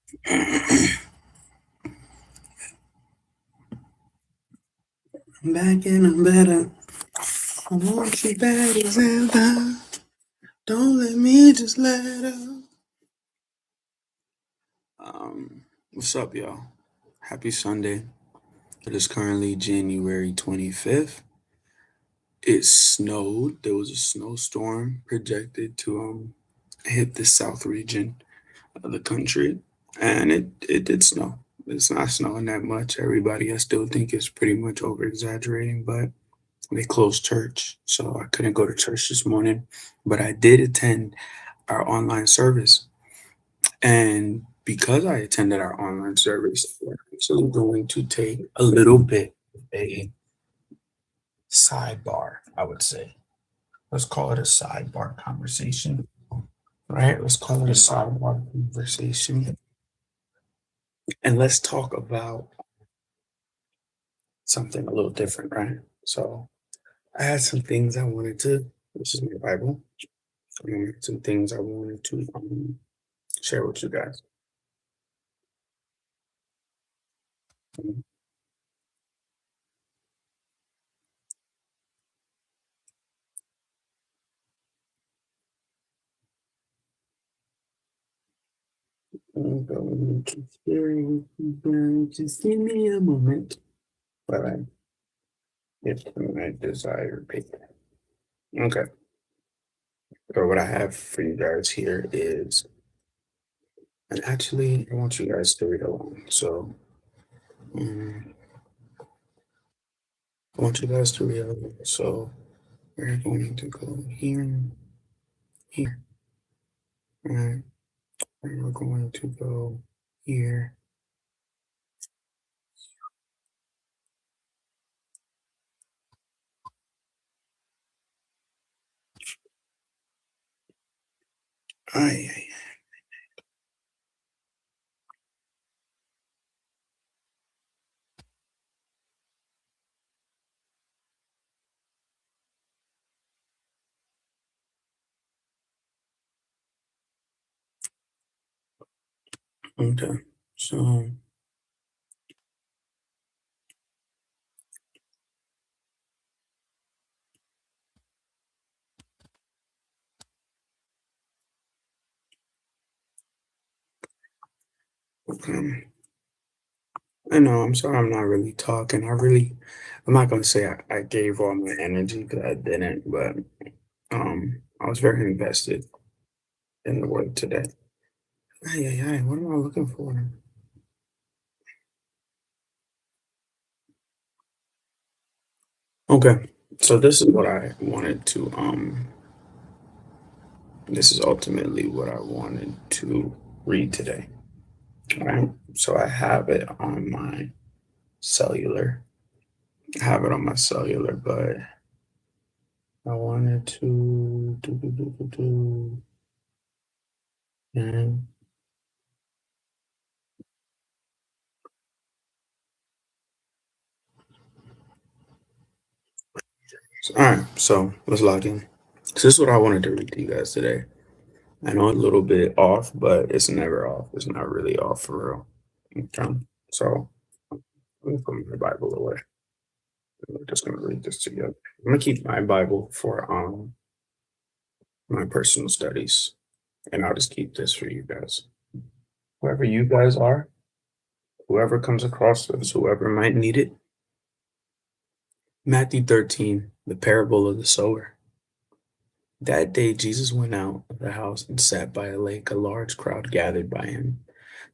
I'm back and I'm better. I want you bad as ever. Don't let me just let up. What's up, y'all? Happy Sunday. It is currently January 25th. It snowed. There was a snowstorm projected to hit the south region of the country, and it did snow. It's not snowing that much. Everybody, I still think it's pretty much over exaggerating, but they closed church, so I couldn't go to church this morning. But I did attend our online service, and because I attended our online service, we're actually going to take a little bit of a sidebar, I would say. Let's call it a sidebar conversation, right? Let's call it a sidebar conversation. And let's talk about something a little different, right? So I had some things I wanted to, this is my Bible, some things I wanted to share with you guys. Um, I'm going to sharing, just give me a moment while I get to my desired paper. Okay, so what I have for you guys here is, and actually, I want you guys to read along. So, um, I want you guys to read along. So, we're going to go here, here, right? And we're going to go here. Ay, okay. So, okay. I know, I'm sorry I'm not really talking. I'm not gonna say I gave all my energy because I didn't, but I was very invested in the work today. Ay, ay, ay, what am I looking for? Okay, so this is ultimately what I wanted to read today. All right. So I have it on my cellular. I have it on my cellular, but I wanted to and all right, so let's log in. So this is what I wanted to read to you guys today. I know a little bit off, but it's never off. It's not really off for real. Okay. So let me put my Bible away. We're just gonna read this together. I'm gonna keep my Bible for my personal studies, and I'll just keep this for you guys. Whoever you guys are, whoever comes across this, whoever might need it. Matthew 13, the parable of the sower. That day Jesus went out of the house and sat by a lake. A large crowd gathered by him,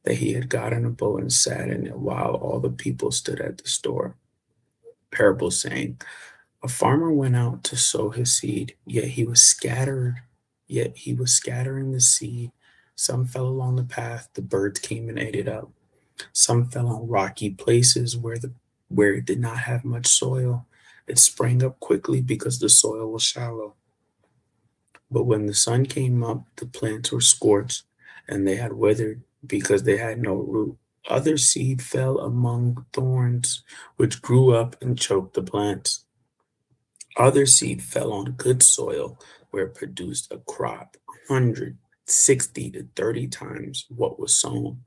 that he had got in a boat and sat in it while all the people stood at the store. Parable saying, a farmer went out to sow his seed, yet he was scattering the seed. Some fell along the path, the birds came and ate it up. Some fell on rocky places where it did not have much soil. It sprang up quickly because the soil was shallow. But when the sun came up, the plants were scorched, and they had withered because they had no root. Other seed fell among thorns, which grew up and choked the plants. Other seed fell on good soil, where it produced a crop 160 to 30 times what was sown.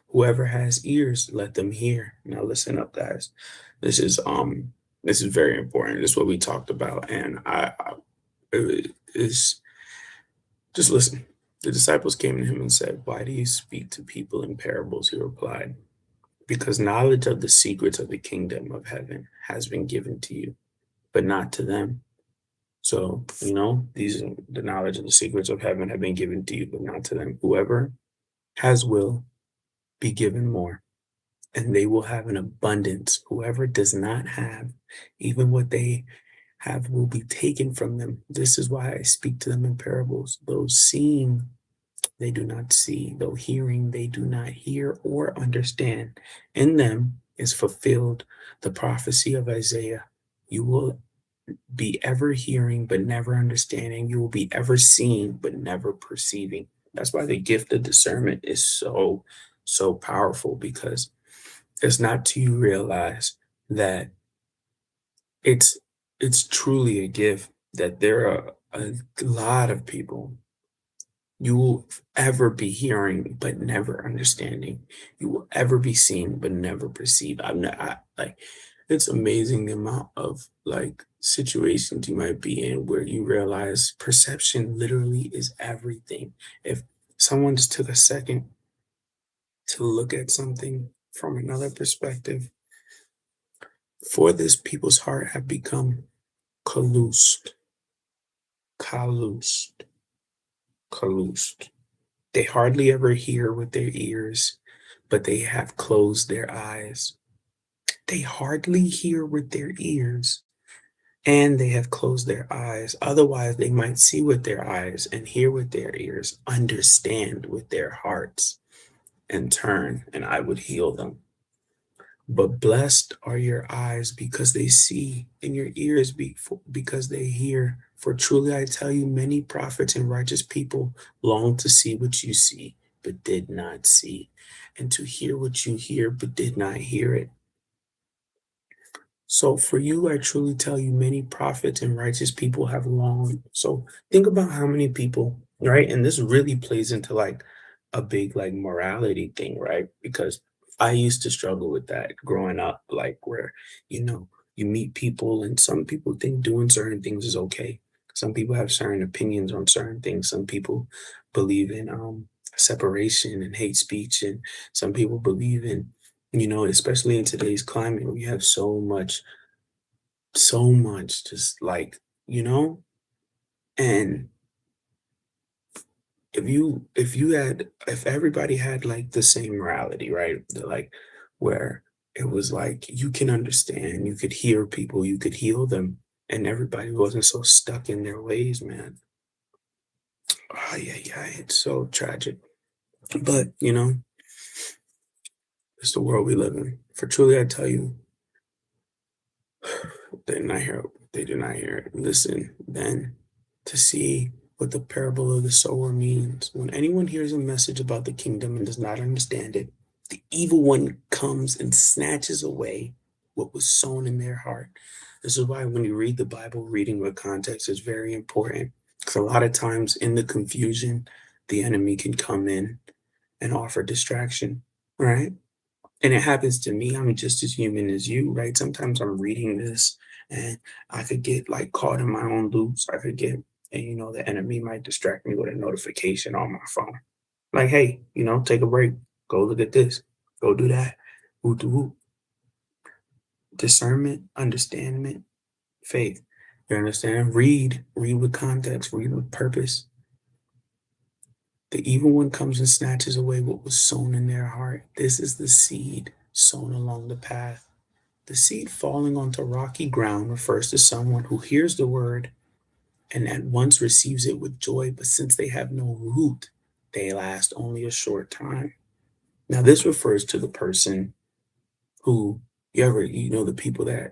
Whoever has ears, let them hear. Now listen up, guys. This is this is very important. This is what we talked about, and I it is just listen. The disciples came to him and said, "Why do you speak to people in parables?" He replied, "Because knowledge of the secrets of the kingdom of heaven has been given to you, but not to them." So, these are the knowledge of the secrets of heaven have been given to you, but not to them. Whoever has will be given more, and they will have an abundance. Whoever does not have, even what they have will be taken from them. This is why I speak to them in parables. Those seeing, they do not see, though hearing, they do not hear or understand. In them is fulfilled the prophecy of Isaiah. You will be ever hearing, but never understanding. You will be ever seeing, but never perceiving. That's why the gift of discernment is so, so powerful, because it's not till you realize that it's it's truly a gift, that there are a lot of people you will ever be hearing but never understanding. You will ever be seeing but never perceive. Like, it's amazing the amount of like situations you might be in where you realize perception literally is everything. If someone just took a second to look at something from another perspective, for this people's heart have become collused, collused, collused. They hardly ever hear with their ears, but they have closed their eyes. They hardly hear with their ears, and they have closed their eyes. Otherwise, they might see with their eyes and hear with their ears, understand with their hearts, and turn, and I would heal them. But blessed are your eyes because they see, and your ears because they hear. For truly I tell you, many prophets and righteous people long to see what you see, but did not see, and to hear what you hear, but did not hear it. So for you, I truly tell you, many prophets and righteous people have longed. So think about how many people, right? And this really plays into like a big like morality thing, right? Because I used to struggle with that growing up, like where, you know, you meet people and some people think doing certain things is okay. Some people have certain opinions on certain things. Some people believe in separation and hate speech, and some people believe in, especially in today's climate, we have so much just like, you know, and if everybody had like the same morality, right? Like where it was like you can understand, you could hear people, you could heal them, and everybody wasn't so stuck in their ways, man. Oh yeah, yeah, it's so tragic. But it's the world we live in. For truly I tell you, they did not hear they do not hear it. Listen then to see what the parable of the sower means. When anyone hears a message about the kingdom and does not understand it, the evil one comes and snatches away what was sown in their heart. This is why when you read the Bible, reading with context is very important. Because a lot of times in the confusion, the enemy can come in and offer distraction, right? And it happens to me. I'm just as human as you, right? Sometimes I'm reading this and I could get like caught in my own loops. I could get, and the enemy might distract me with a notification on my phone. Like, hey, take a break. Go look at this. Go do that. Woo to woo. Discernment, understanding, faith. You understand? Read with context, read with purpose. The evil one comes and snatches away what was sown in their heart. This is the seed sown along the path. The seed falling onto rocky ground refers to someone who hears the word and at once receives it with joy, but since they have no root, they last only a short time. Now, this refers to the person who the people that,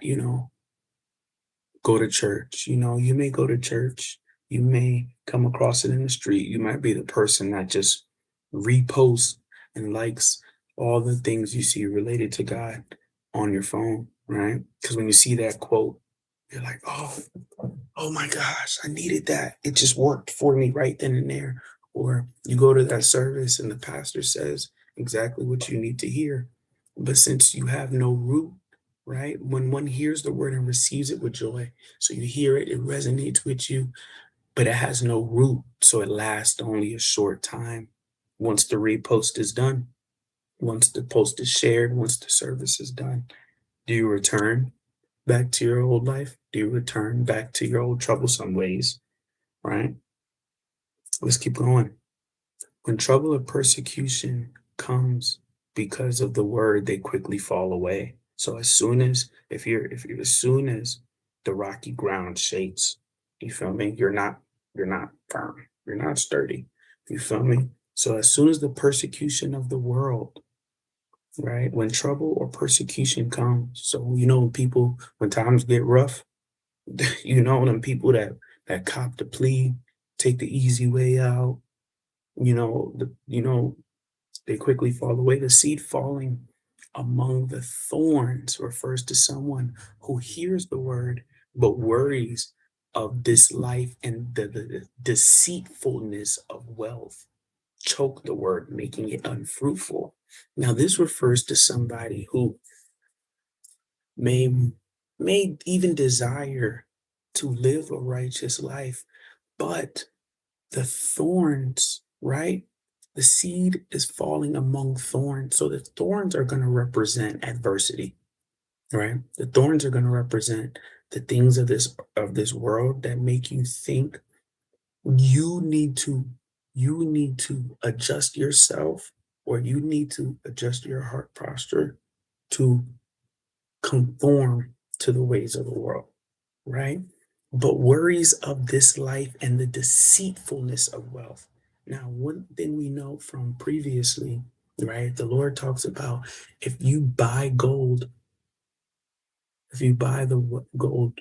go to church. You may go to church, you may come across it in the street. You might be the person that just reposts and likes all the things you see related to God on your phone, right? Because when you see that quote, you're like, oh my gosh, I needed that. It just worked for me right then and there. Or you go to that service and the pastor says, exactly what you need to hear. But since you have no root, right? When one hears the word and receives it with joy, so you hear it, it resonates with you, but it has no root, so it lasts only a short time. Once the repost is done, once the post is shared, once the service is done, do you return back to your old life? Do you return back to your old troublesome ways? Right? Let's keep going. When trouble or persecution comes because of the word, they quickly fall away. So as soon as as soon as the rocky ground shakes, you feel me? You're not firm. You're not sturdy. You feel me? So as soon as the persecution of the world, right? When trouble or persecution comes, so people when times get rough, them people that cop the plea, take the easy way out, they quickly fall away. The seed falling among the thorns refers to someone who hears the word but worries of this life and the deceitfulness of wealth choke the word, making it unfruitful. Now, this refers to somebody who may may even desire to live a righteous life, but the thorns, right? The seed is falling among thorns. So the thorns are going to represent adversity, right? The thorns are going to represent the things of this world that make you think you need to you need to adjust yourself, or you need to adjust your heart posture to conform to the ways of the world, right? But worries of this life and the deceitfulness of wealth. Now, one thing we know from previously, right? The Lord talks about if you buy gold, if you buy the gold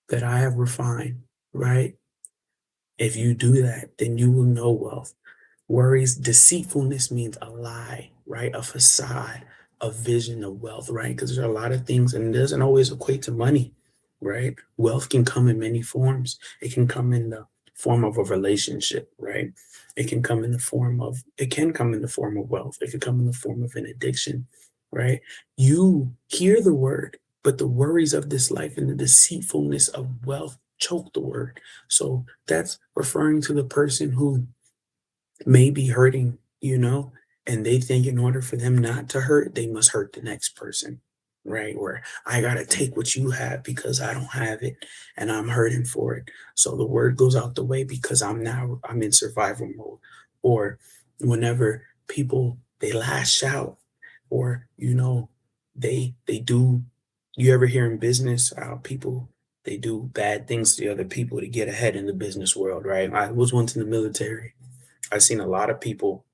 that I have refined, right? If you do that, then you will know wealth. Worries, deceitfulness means a lie, right? A facade, a vision of wealth, right? Because there's a lot of things, and it doesn't always equate to money, right? Wealth can come in many forms. It can come in the form of a relationship, right? It can come in the form of wealth. It could come in the form of an addiction, right? You hear the word, but the worries of this life and the deceitfulness of wealth choke the word. So that's referring to the person who may be hurting, and they think in order for them not to hurt, they must hurt the next person, right? Where I got to take what you have because I don't have it and I'm hurting for it. So the word goes out the way because I'm in survival mode. Or whenever people they lash out, or they do, you ever hear in business how people they do bad things to other people to get ahead in the business world, right? I was once in the military. I've seen a lot of people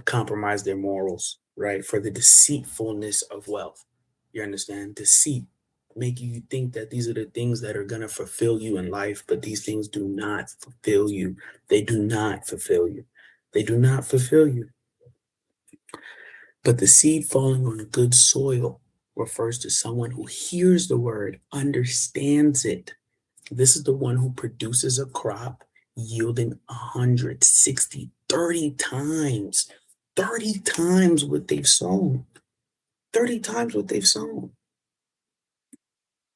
compromise their morals, right, for the deceitfulness of wealth. You understand? Deceit, making you think that these are the things that are going to fulfill you in life, but these things do not fulfill you. They do not fulfill you. They do not fulfill you. But the seed falling on good soil refers to someone who hears the word, understands it. This is the one who produces a crop yielding 160, 30 times what they've sown. 30 times what they've sown.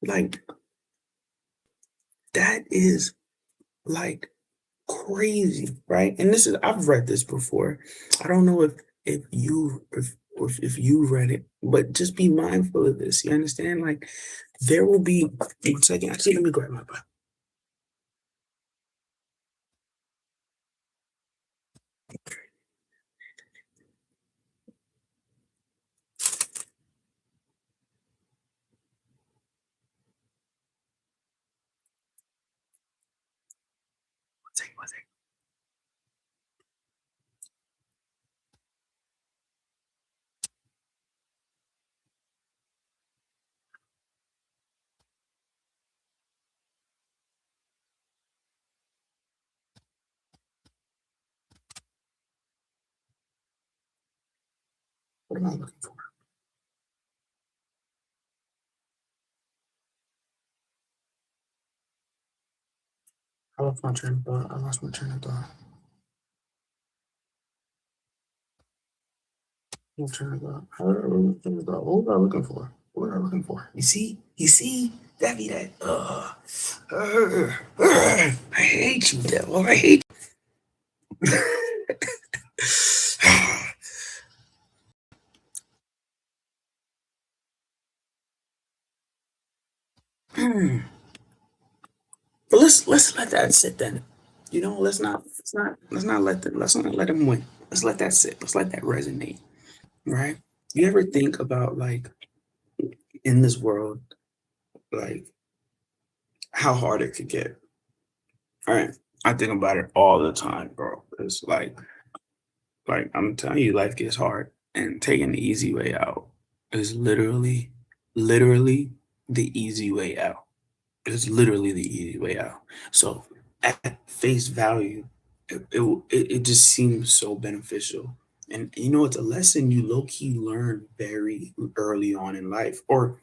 Like, that is like crazy, right? And I've read this before. I don't know if you read it, but just be mindful of this. You understand? Like, there will be, 1 second. Actually, let me grab my Bible. One second, 1 second. What am I looking for? I lost my train of thought. I lost my train of thought. What was I looking for? What was I looking for? You see? You see? That be that. I hate you, devil. I hate you. But let's let that sit then. You know, let's not let him win. Let's let that sit. Let's let that resonate. Right? You ever think about like in this world, like how hard it could get? All right. I think about it all the time, bro. It's like I'm telling you, life gets hard. And taking the easy way out is literally the easy way out. It's literally the easy way out. So at face value, it just seems so beneficial. And you know, it's a lesson you low key learn very early on in life, or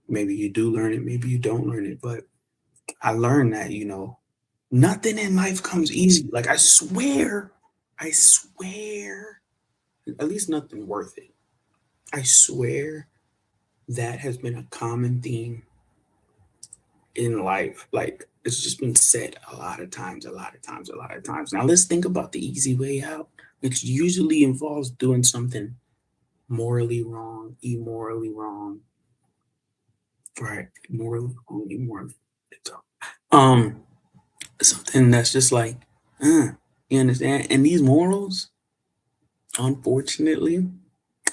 maybe you do learn it, maybe you don't learn it. But I learned that nothing in life comes easy. Like I swear, at least nothing worth it. I swear that has been a common theme in life. Like it's just been said a lot of times, a lot of times, a lot of times. Now let's think about the easy way out, which usually involves doing something morally wrong, immorally wrong, right? Morally wrong, immorally. Um, something that's just like, uh, you understand? And these morals, unfortunately,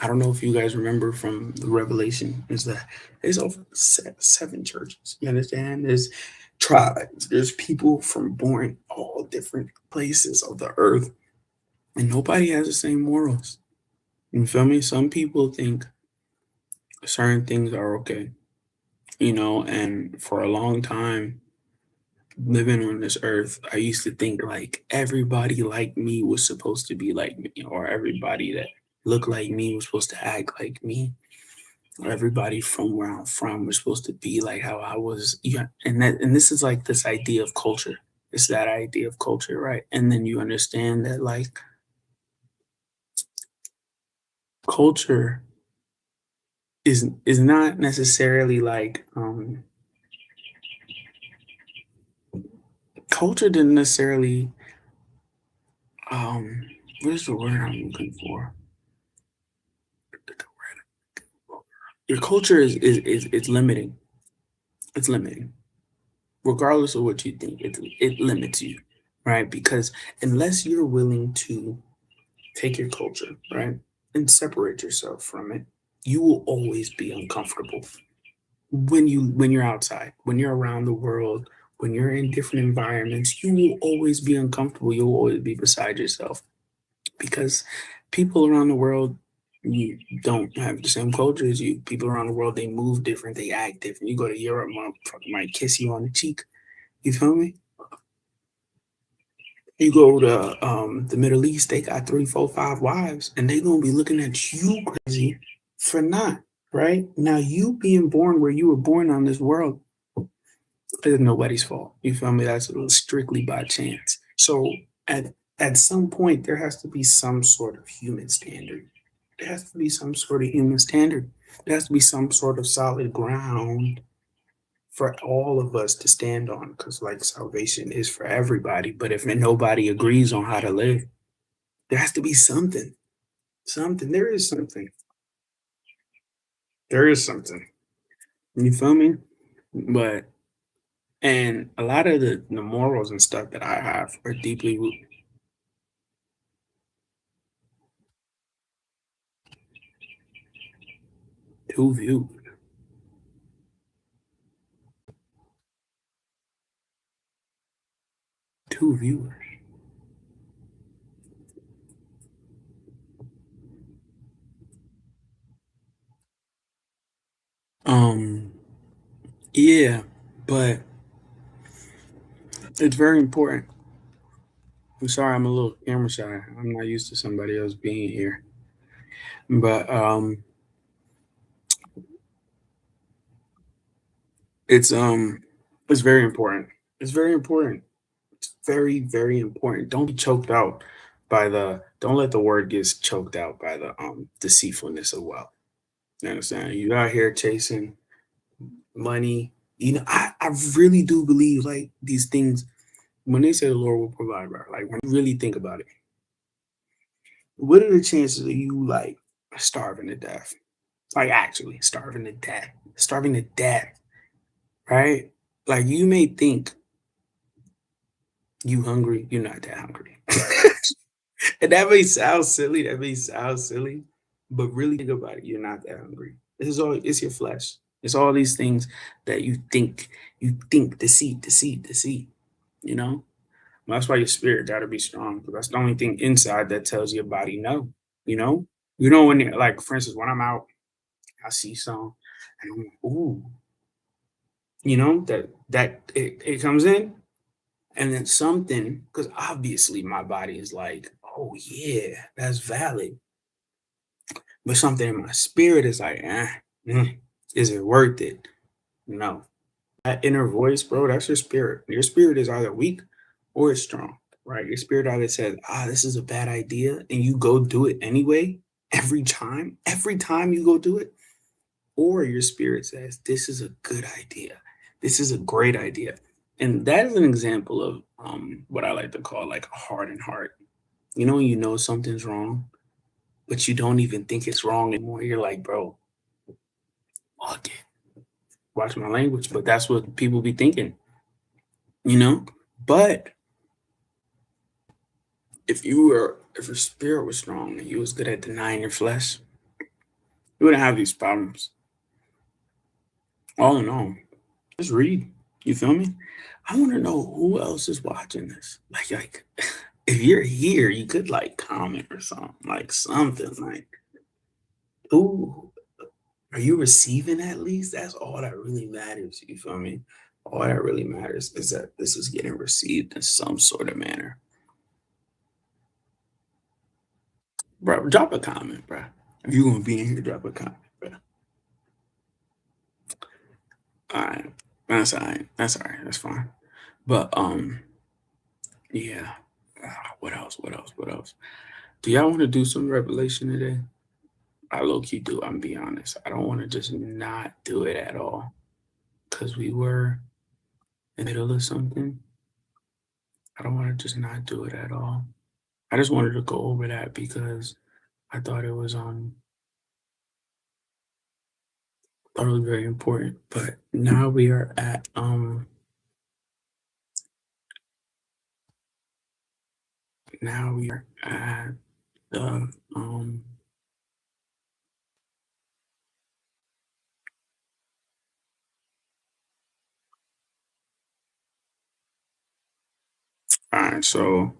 I don't know if you guys remember from the Revelation, is that there's over seven churches. You understand? There's tribes, there's people from born all different places of the earth, and nobody has the same morals. You feel me? Some people think certain things are okay, and for a long time, living on this earth, I used to think like everybody like me was supposed to be like me, or everybody that looked like me was supposed to act like me, or everybody from where I'm from was supposed to be like how I was. Yeah, and this is like this idea of culture. It's that idea of culture, right? And then you understand that like culture is not necessarily like culture didn't necessarily um what is the word I'm looking for? Your culture is limiting. It's limiting. Regardless of what you think, it limits you, right? Because unless you're willing to take your culture, right, and separate yourself from it, you will always be uncomfortable when you're outside, when you're around the world, when you're in different environments, you will always be uncomfortable. You'll always be beside yourself because people around the world you don't have the same culture as you. People around the world they move different, they act different. You go to Europe, motherfucker might kiss you on the cheek. You feel me? You go to the Middle East, they got three, four, five wives, and they gonna be looking at you crazy for not, right? Now you being born where you were born on this world is nobody's fault. You feel me? That's strictly by chance. So at some point there has to be some sort of human standard. There has to be some sort of human standard. There has to be some sort of solid ground for all of us to stand on because like salvation is for everybody, but if nobody agrees on how to live, there has to be something. There is something. You feel me? But and a lot of the morals and stuff that I have are deeply two viewed. Two viewers. um yeah, but it's very important. I'm sorry I'm a little camera shy. I'm not used to somebody else being here, but it's um it's very important. It's very important. It's very, very important. Don't be choked out by the Don't let the word get choked out by the deceitfulness of wealth. You understand? You out here chasing money. I really do believe like these things when they say the Lord will provide, right? Like when you really think about it, what are the chances of you like starving to death? Like actually starving to death. Starving to death, right? Like you may think you hungry, you're not that hungry. And that may sound silly, but really think about it, you're not that hungry. This is all it's your flesh. It's all these things that you think deceit, you know? That's why your spirit gotta be strong, 'cause that's the only thing inside that tells your body no, you know? You know, when like for instance, when I'm out, I see some and I'm like, ooh, that it comes in. And then something, because obviously my body is like, oh yeah, that's valid. But something in my spirit is like, is it worth it? No. That inner voice, bro, that's your spirit. Your spirit is either weak or it's strong, right? Your spirit either says, this is a bad idea, and you go do it anyway, every time you go do it, or your spirit says, this is a good idea. This is a great idea. And that is an example of what I like to call like a hardened heart. When you know something's wrong, but you don't even think it's wrong anymore. You're like, bro, fuck it. Watch my language, but that's what people be thinking, you know? But if your spirit was strong and you was good at denying your flesh, you wouldn't have these problems. All in all, just read. You feel me? I want to know who else is watching this. Like, if you're here, you could like comment or something, like who are you receiving at least? That's all that really matters. You feel me? All that really matters is that this is getting received in some sort of manner. Bro, drop a comment, bro. If you're gonna be in here, drop a comment, bro. All right. That's all right. That's all right. That's fine. But yeah. What else? What else? What else? Do y'all want to do some revelation today? I low key do. I'm be honest. I don't want to just not do it at all because we were in the middle of something. I don't want to just not do it at all. I just wanted to go over that because I thought it was very important. But now we are at now we are at the all right, so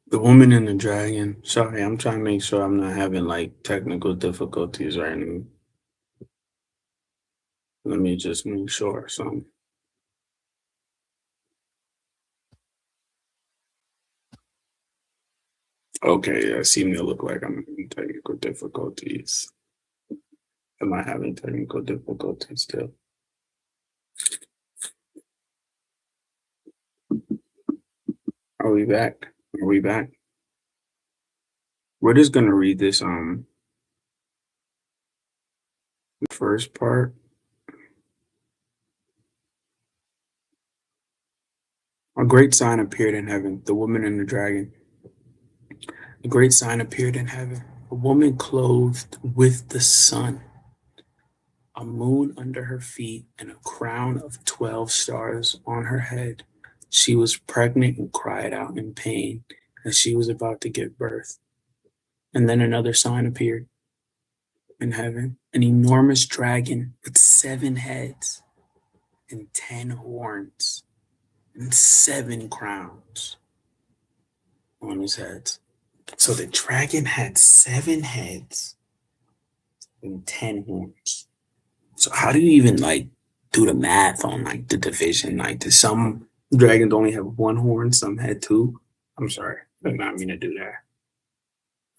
the woman and the dragon. Sorry, I'm trying to make sure I'm not having like technical difficulties right now. Let me just make sure. So okay, I seem to look like I'm having technical difficulties. Am I having technical difficulties still? Are we back? Are we back? We're just gonna read this first part. A great sign appeared in heaven, the woman and the dragon. A great sign appeared in heaven, a woman clothed with the sun, a moon under her feet, and a crown of 12 stars on her head. She was pregnant and cried out in pain as she was about to give birth. And then another sign appeared in heaven, an enormous dragon with 7 heads and 10 horns and 7 crowns on his heads. So the dragon had 7 heads and 10 horns. So how do you even like do the math on like the division? Like, do some dragons only have 1 horn, some had two? I'm sorry, I did not mean to do that.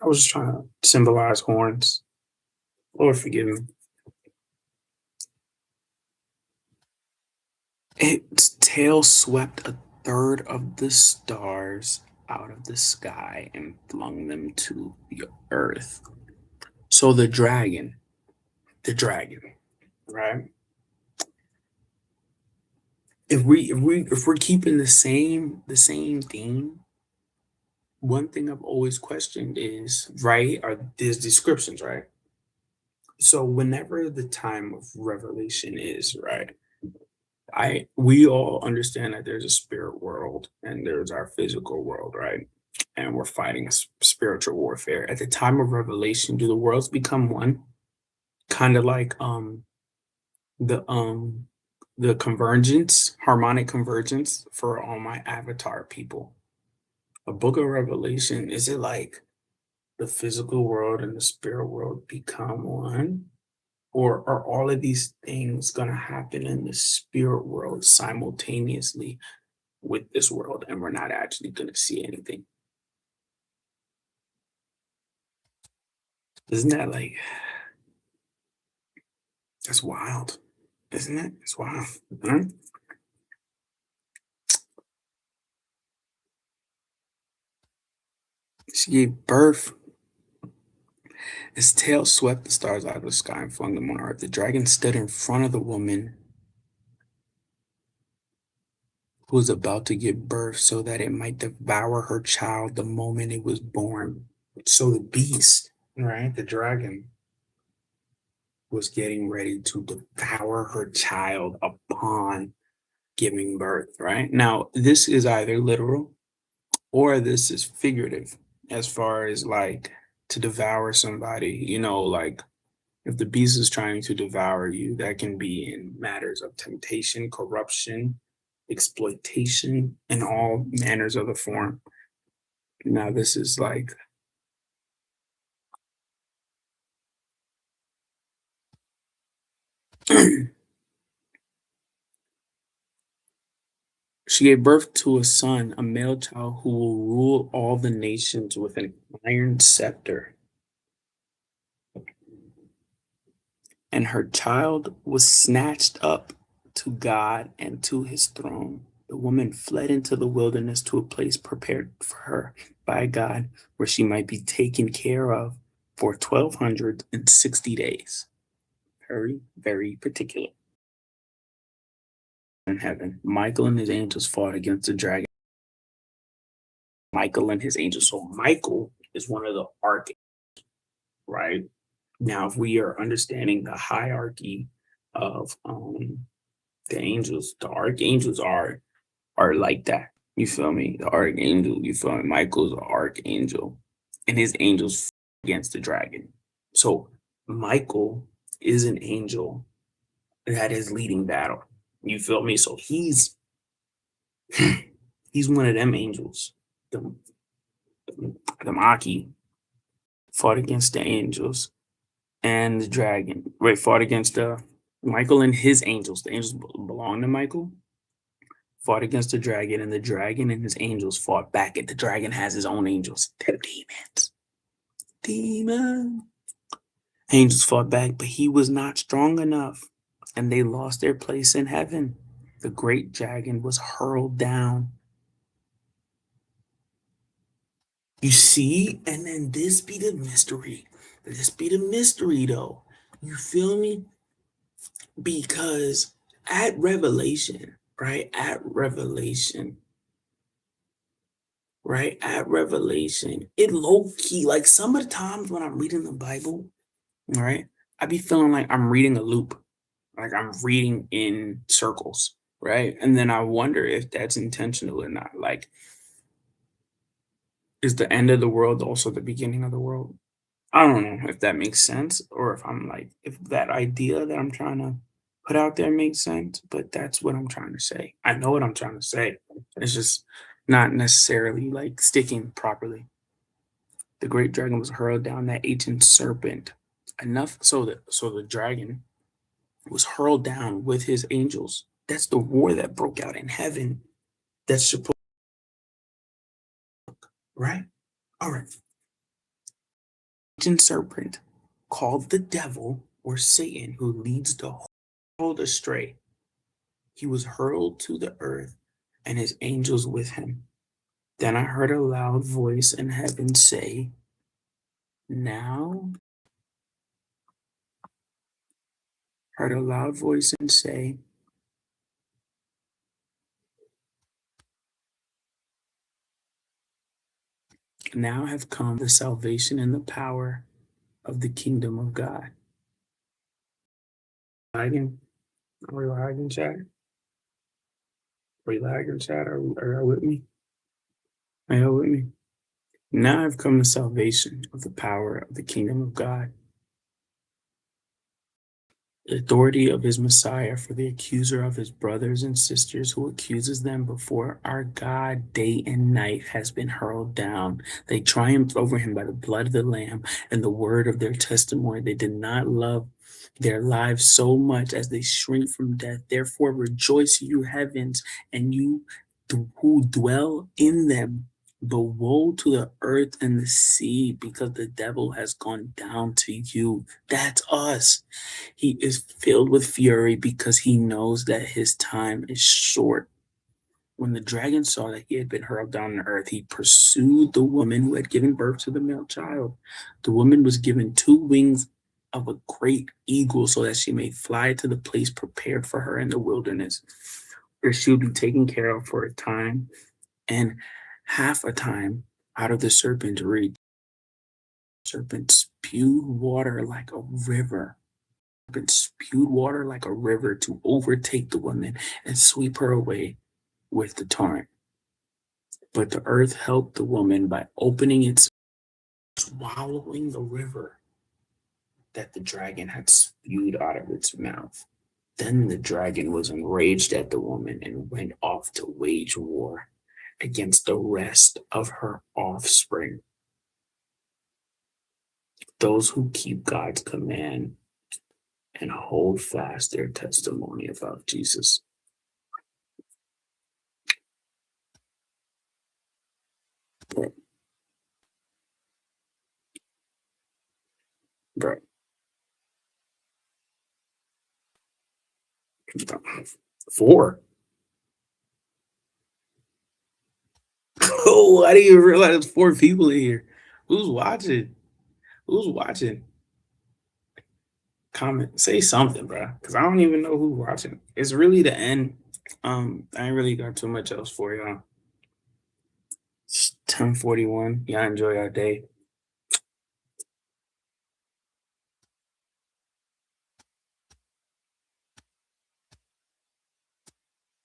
I was just trying to symbolize horns. Lord forgive me. Its tail swept a third of the stars out of the sky and flung them to the earth. So the dragon, right? If we're keeping the same theme, one thing I've always questioned is, right, are these descriptions, right? So whenever the time of revelation is, right, we all understand that there's a spirit world and there's our physical world, right? And we're fighting spiritual warfare. At the time of revelation, do the worlds become one? Kind of like the um the convergence, harmonic convergence for all my avatar people. A book of Revelation, is it like the physical world and the spirit world become one? Or are all of these things going to happen in the spirit world simultaneously with this world and we're not actually going to see anything? Isn't that like, that's wild, isn't it? It's wild. Huh? She gave birth. His tail swept the stars out of the sky and flung them on earth. The dragon stood in front of the woman who was about to give birth so that it might devour her child the moment it was born. So the beast, right, the dragon, was getting ready to devour her child upon giving birth, right? Now, this is either literal or this is figurative as far as like to devour somebody, like if the beast is trying to devour you, that can be in matters of temptation, corruption, exploitation, and all manners of the form. Now, this is like, she gave birth to a son, a male child who will rule all the nations with an iron scepter. And her child was snatched up to God and to his throne. The woman fled into the wilderness to a place prepared for her by God, where she might be taken care of for 1,260 days. Very, very particular. In heaven, Michael and his angels fought against the dragon. Michael and his angels. So Michael is one of the archangels, right? Now, if we are understanding the hierarchy of the angels, the archangels are like that. You feel me? The archangel, you feel me? Michael's an archangel, and his angels against the dragon. So Michael is an angel that is leading battle. You feel me? So he's he's one of them angels. The Maki fought against the angels and the dragon. Right, fought against Michael and his angels. The angels belong to Michael. Fought against the dragon, and the dragon and his angels fought back. And the dragon has his own angels. They're demons. Demon. Angels fought back, but he was not strong enough, and they lost their place in heaven. The great dragon was hurled down. You see? And then this be the mystery. This be the mystery, though. You feel me? Because at Revelation, right? At Revelation, right? At Revelation, it low key, like some of the times when I'm reading the Bible, right? I be feeling like I'm reading a loop, like I'm reading in circles, right? And then I wonder if that's intentional or not. Like, is the end of the world also the beginning of the world? I don't know if that makes sense or if I'm like, if that idea that I'm trying to put out there makes sense, but that's what I'm trying to say. I know what I'm trying to say. It's just not necessarily like sticking properly. The great dragon was hurled down, that ancient serpent. Enough so the dragon was hurled down with his angels. That's the war that broke out in heaven. That's supposed, right? All right. Ancient serpent called the devil or Satan, who leads the whole world astray. He was hurled to the earth and his angels with him. Then I heard a loud voice in heaven say, Now, heard a loud voice and say, Now have come the salvation and the power of the kingdom of God. Lagging? Are we lagging, chat? Are we lagging, chat? Are you with me? Are you with me? Now have come the salvation of the power of the kingdom of God, the authority of his Messiah, for the accuser of his brothers and sisters who accuses them before our God day and night has been hurled down. They triumphed over him by the blood of the Lamb and the word of their testimony. They did not love their lives so much as they shrink from death. Therefore, rejoice, you heavens, and you who dwell in them. But woe to the earth and the sea, because the devil has gone down to you. That's us. He is filled with fury because he knows that his time is short. When the dragon saw that he had been hurled down to earth, he pursued the woman who had given birth to the male child. The woman was given two wings of a great eagle so that she may fly to the place prepared for her in the wilderness, where she will be taken care of for a time and half a time out of the serpent's reach. The serpent spewed water like a river and spewed water like a river to overtake the woman and sweep her away with the torrent. But the earth helped the woman by opening its, swallowing the river that the dragon had spewed out of its mouth. Then the dragon was enraged at the woman and went off to wage war against the rest of her offspring, those who keep God's command and hold fast their testimony about Jesus. Bro, bro. Four. Oh, I didn't even realize there's four people in here. Who's watching? Who's watching? Comment, say something, bro, because I don't even know who's watching. It's really the end. I ain't really got too much else for y'all. It's 10:41. Y'all enjoy your day.